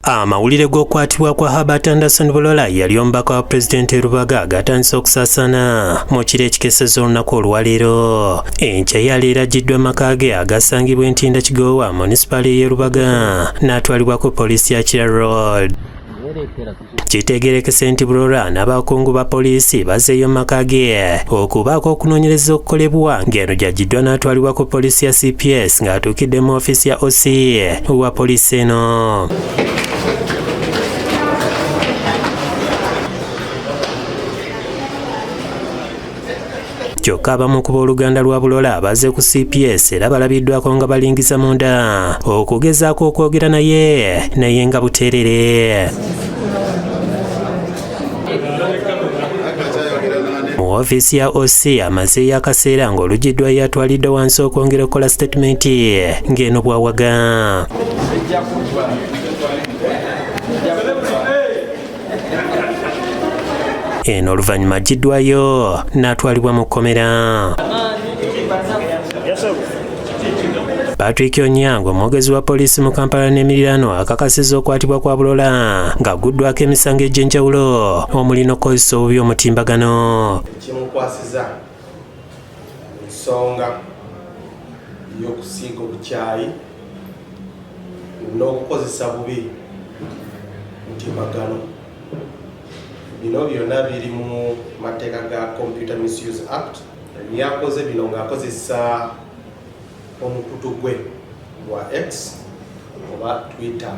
Amawulire g'okwatibwa kwa Herbert Anderson Bulola yali omubaka wa Pulezidenti Lubaga gatandise okusaasaana mu kiro ekikesezza olunaku olwaleero. Enkya yali eragiddwa amaka ge agasangibwa Ntinda Kigowa munisipaali y'e Lubaga n'atwalibwa ku poliisi ya Kira Road. Kitegeerekese nti Bulola n'abakungu ba poliisi bazzeeyo mu maka ge okubaako okunoonyereza okukolebwa ng'eno gy'aggiddwa n'atwalibwa ku poliisi ya CPS ng'atuukidde mu ofiisi ya OC wa poliisi eno. Kyokka abamu ku booluganda lwa Bulola bazze ku CPS era balabiddwako nga balingiza munda okugezaako okwogera naye nga buteerere. Mu ofiisi ya OC amazeeyo akaseera ng'oluggiddwa yatwalidde wansi okwongera okukola sitatimenti ng'eno bw'awaga. Eno oluvannyuma aggiddwayo n'atwalibwa mu kkomera. Patrick Onyango omwogezi wa poliisi mu Kampala n'emiriraano akakasizza okwatibwa kwa Bulola ng'agguddwako emisango egy'enjawulo omuli n'okukozesa obubi omutimbagano. Kimukwasiza ensonga y'okusiiga obukyayi n'okukozesa bubi omutimbagano. Bino byonna biri mu mateeka ga Computer Misuse Act. Yakoze bino ng'akozesa omukutu gwe wa X oba Twitter.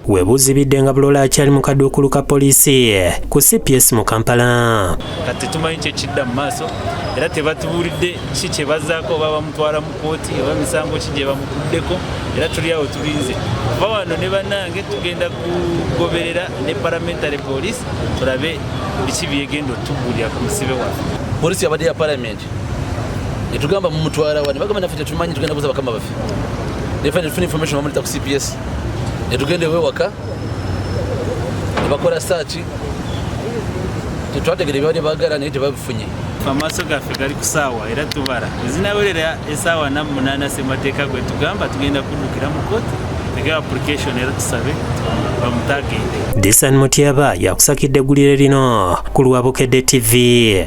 Weebuzibidde nga Bulola akyali mu kaduukulu ka poliisi ku CPS mu Kampala. Kati tumanyi kye kidda mu maaso era tebatubuulidde ki kye bazzaako oba bamutwala mu kooti oba misango ki gye bamukuddeko era tuli awo tulinze. Kuva wano ne bannange tugenda kugoberera ne parliamentary police tulabe biki byegenda otubuulira ku musibe waffe. Poliisi yabadde ya parliament etugamba mu mutwala wa ne bagamba naffe tetumanyi tugenda kuza bakama baffe. Nefa ne tufuna information bamuleta ku CPS. Etugende wewaka ne bakola search tetwategere byabadde baagala naye tebabifunye. Amaaso gaffe gali ku ssaawa era tubala ezinawerera essaawa 8 ssemateeka gwe tugamba tugenda kuddukira mu kooti tege application era tusabe bamutagende. Disan Mutyaba yakusakidde eggulire lino ku Lwabukedde TV.